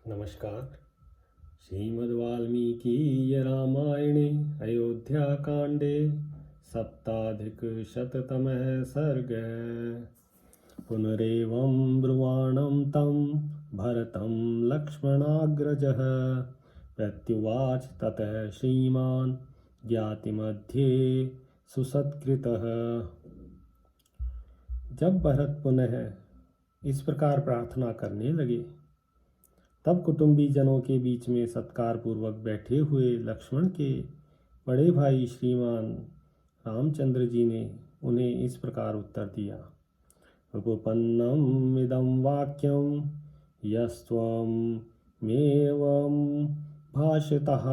नमस्कार। श्रीमद्वाल्मीकीय रामायणे अयोध्याकाण्डे सप्ताधिकशततमः सर्गः। पुनरेवं ब्रुवाणं तं भरतं लक्ष्मणाग्रजः प्रत्युवाच ततः श्रीमान् ज्ञातिमध्ये सुसत्कृतः। जब भरत पुनः इस प्रकार प्रार्थना करने लगे तब कुटुंबी जनों के बीच में सत्कार पूर्वक बैठे हुए लक्ष्मण के बड़े भाई श्रीमान रामचंद्र जी ने उन्हें इस प्रकार उत्तर दिया। उपपन्नम इदं वाक्यम यस्त्वमेवं भाषितः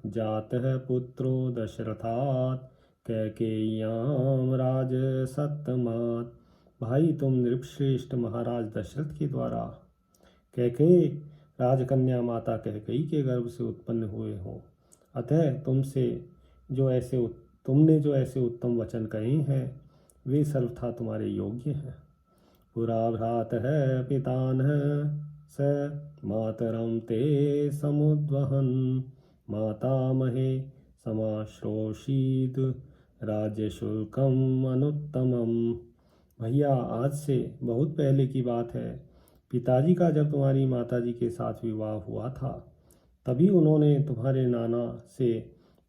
जातः पुत्रो दशरथात् कैकेय्यां राजसत्तमात्। भाई, तुम नृपश्रेष्ठ महाराज दशरथ के द्वारा कैकेयी राजकन्या माता कैकेयी के गर्भ से उत्पन्न हुए हो। अतः तुमने जो ऐसे उत्तम वचन कहे हैं वे सर्वथा तुम्हारे योग्य हैं। पुरा भ्रातः पितानः स मातरं ते समुद्वहन् मातामहे समाश्रोषीद राज्यशुल्कम् अनुत्तमम्। भैया, आज से बहुत पहले की बात है। पिताजी का जब तुम्हारी माताजी के साथ विवाह हुआ था तभी उन्होंने तुम्हारे नाना से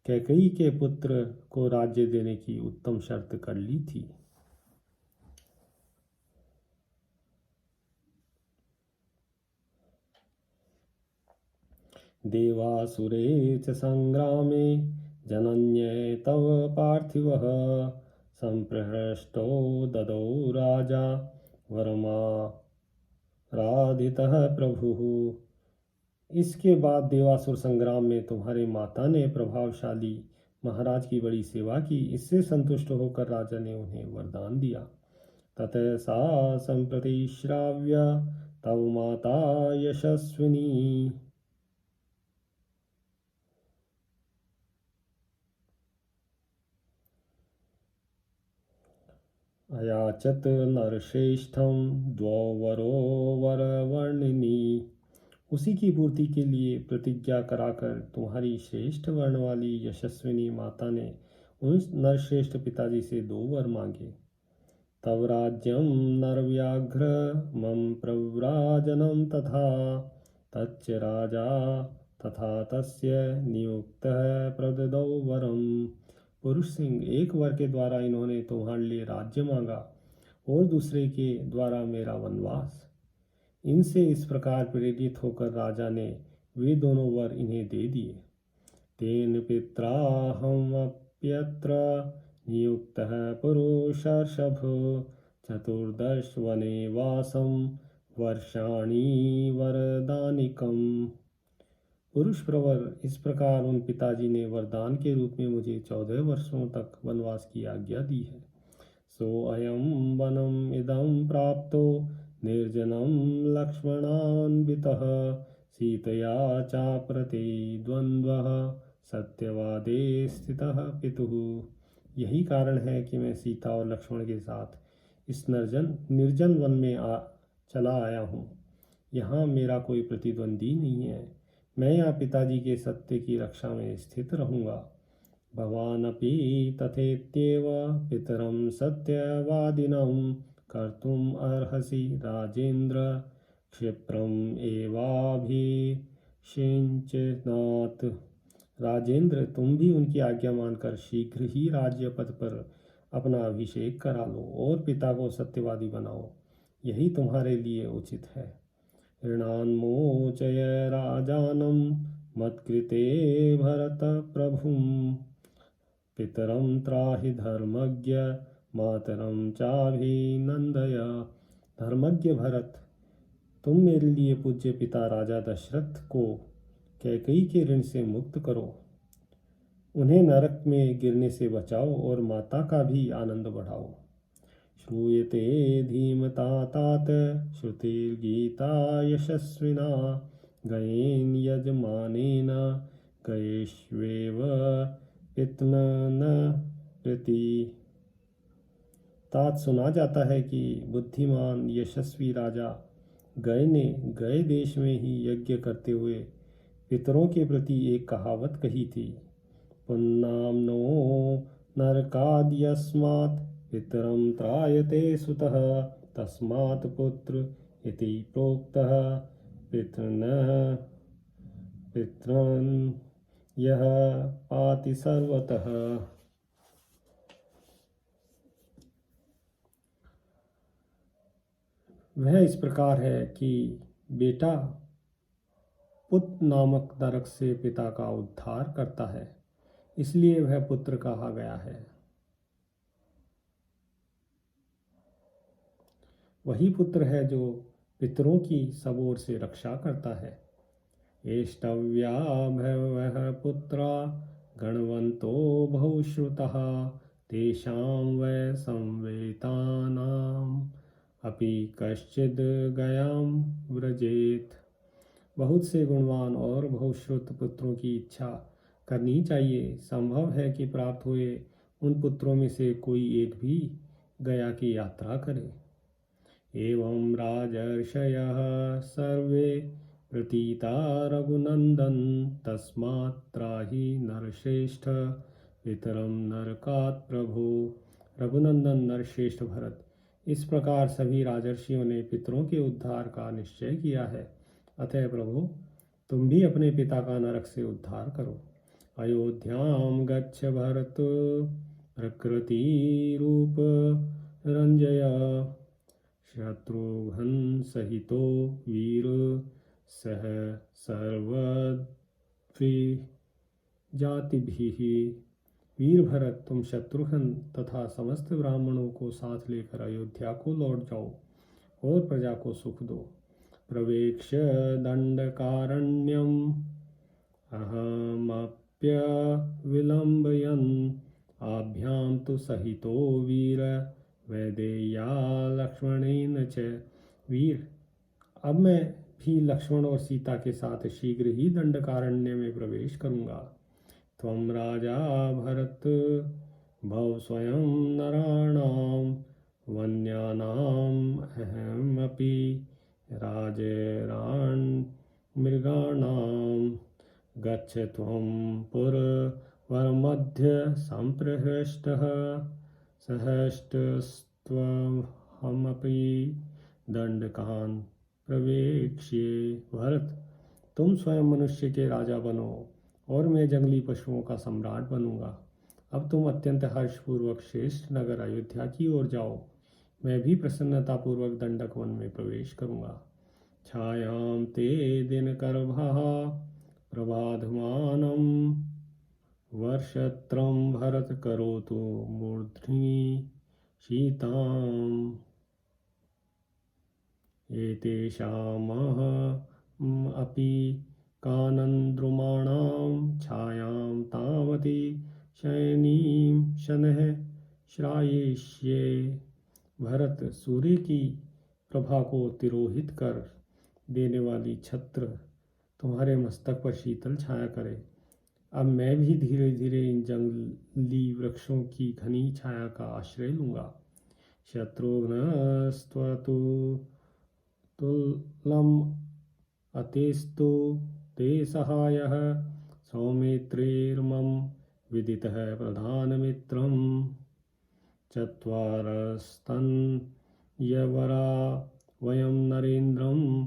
कैकेयी के पुत्र को राज्य देने की उत्तम शर्त कर ली थी। देवासुरे च संग्रामे जनन्ये तव पार्थिवः संप्रहृष्टो ददौ राजा वरमाराधितः प्रभुः। इसके बाद देवासुर संग्राम में तुम्हारे माता ने प्रभावशाली महाराज की बड़ी सेवा की। इससे संतुष्ट होकर राजा ने उन्हें वरदान दिया। ततः सा संप्रति श्राव्य तव माता यशस्विनी अयाचत नरश्रेष्ठं द्वौ वरो वरवर्णिनी। उसी की पूर्ति के लिए प्रतिज्ञा कराकर तुम्हारी श्रेष्ठ वर्ण वाली यशस्विनी माता ने उन नरश्रेष्ठ पिताजी से 2 वर मांगे। तव राज्यं नरव्याघ्र मम प्रव्राजनं तथा तच्च राजा तथा तस्य नियुक्तः प्रददौ वरम। पुरुष सिंह, एक वर के द्वारा इन्होंने तुम्हारे लिए राज्य मांगा और दूसरे के द्वारा मेरा वनवास। इनसे इस प्रकार प्रेरित होकर राजा ने वे दोनों वर इन्हें दे दिए। तेन पित्राहमप्यत्र नियुक्तः पुरुषर्षभ 14 वने वासं वर्षाणि वरदानिकम्। पुरुष प्रवर, इस प्रकार उन पिताजी ने वरदान के रूप में मुझे 14 वर्षों तक वनवास की आज्ञा दी है। सो अयं वनम इदं प्राप्तो निर्जनं लक्ष्मणान्वितः सीतया चाप्रते द्वन्द्वः सत्यवादे स्थितः पितुः। यही कारण है कि मैं सीता और लक्ष्मण के साथ इस निर्जन वन में चला आया हूँ। यहाँ मेरा कोई प्रतिद्वंदी नहीं है। मैं यहाँ पिताजी के सत्य की रक्षा में स्थित रहूँगा। भवानपि तथेत्येव पितरं सत्यवादिनं कर्तुम् अर्हसि राजेन्द्र क्षिप्रम् एवाभिषिञ्चनात्। राजेंद्र, तुम भी उनकी आज्ञा मानकर शीघ्र ही राज्य पद पर अपना अभिषेक करा लो और पिता को सत्यवादी बनाओ। यही तुम्हारे लिए उचित है। ऋणान्मोचय राजानं मत्कृते भरत प्रभुं पितरं त्राहि धर्मज्ञ मातरं चाभिनंदय। धर्मज्ञ भरत, तुम मेरे लिए पूज्य पिता राजा दशरथ को कैकेयी के ऋण से मुक्त करो, उन्हें नरक में गिरने से बचाओ और माता का भी आनंद बढ़ाओ। श्रूयते धीमता तात श्रुतिर्गीता यशस्विना गयेन यजमानेन गयेष्वेव पितनन प्रति। तात, सुना जाता है कि बुद्धिमान यशस्वी राजा गए देश में ही यज्ञ करते हुए पितरों के प्रति एक कहावत कही थी, पुन्नाम्नो नरकाद्यस्मात् पितरं त्रायते सुतः तस्मात् पुत्र इति प्रोक्तः पितॄन् यः पाति सर्वतः। वह इस प्रकार है कि बेटा पुत्र नामक नरक से पिता का उद्धार करता है, इसलिए वह पुत्र कहा गया है। वही पुत्र है जो पितरों की सब ओर से रक्षा करता है। एष्टव्या भवः पुत्रा गणवन्तो बहुश्रुतः तेषां वै संवेतानाम् अपि कश्चिद् गयां व्रजेत। बहुत से गुणवान और बहुश्रुत पुत्रों की इच्छा करनी चाहिए। संभव है कि प्राप्त हुए उन पुत्रों में से कोई एक भी गया की यात्रा करे। एवं राजर्षयः सर्वे प्रतीता रघुनंदन तस्मात् त्राहि नरश्रेष्ठ पितरम नरकात् प्रभो। रघुनंदन नरश्रेष्ठ भरत, इस प्रकार सभी राजर्षियों ने पितरों के उद्धार का निश्चय किया है, अतः प्रभु तुम भी अपने पिता का नरक से उद्धार करो। अयोध्याम गच्छ भरत प्रकृति रूप रंजय शत्रुघ्न सहितो वीर सह सर्वद्विजातिभिः। वीर भरत, तुम शत्रुघ्न तथा समस्त ब्राह्मणों को साथ लेकर अयोध्या को लौट जाओ और प्रजा को सुख दो। प्रवेक्ष्य दंडकारण्यम अहमप्यविलम्बयन् आभ्यां तु सहितो वीर वैदेह्या लक्ष्मणेन च। वीर, अब मैं भी लक्ष्मण और सीता के साथ शीघ्र ही दंडकारण्य में प्रवेश करूंगा। त्वं राजा भरत भव स्वयं नराणां वन्यानाम् अहमपि राजरान् मृगाणां। गच्छ त्वं पुरवरमध्य सम्प्रहृष्टः सहस्रस्त्वहमपि दंडकान् प्रवेक्ष्ये। भरत, तुम स्वयं मनुष्य के राजा बनो और मैं जंगली पशुओं का सम्राट बनूंगा। अब तुम अत्यंत हर्षपूर्वक श्रेष्ठ नगर अयोध्या की ओर जाओ, मैं भी प्रसन्नतापूर्वक दंडक वन में प्रवेश करूंगा। छायां ते दिनकरभः प्रबाधमानं वर्षत्रं भरत करोतु मूर्ध्नि शीताम्। एतेषामहमपि कानन्द्रुमाणां छायां तावती शयनीं शनैः श्रायिष्ये। भरत, सूर्य की प्रभा को तिरोहित कर देने वाली छत्र तुम्हारे मस्तक पर शीतल छाया करे। अब मैं भी धीरे धीरे इन जंगली वृक्षों की घनी छाया का आश्रय लूंगा। शत्रुघ्नस्त्वतु तुल्यम् अतेस्तु ते सहायः सौमित्रिर्मम विदितः प्रधानमित्रम्। चत्वारस्तन्यवरा वयं नरेन्द्रं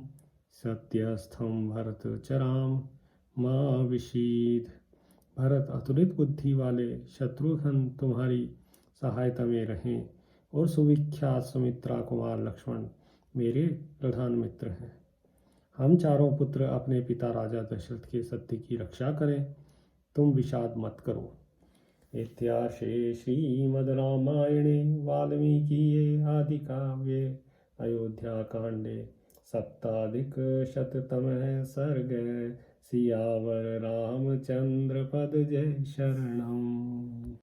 सत्यस्थं भरतचरां मा विषीद। भरत, अतुलित बुद्धि वाले शत्रुघ्न तुम्हारी सहायता में रहें और सुविख्यात सुमित्रा कुमार लक्ष्मण मेरे प्रधान मित्र हैं। हम चारों पुत्र अपने पिता राजा दशरथ के सत्य की रक्षा करें, तुम विषाद मत करो। इत्यार्षे श्रीमद् रामायणे वाल्मीकिये आदिकाव्ये अयोध्याकाण्डे सप्ताधिकशततमः सर्गः। सियावर रामचंद्र पद जय शरणम्।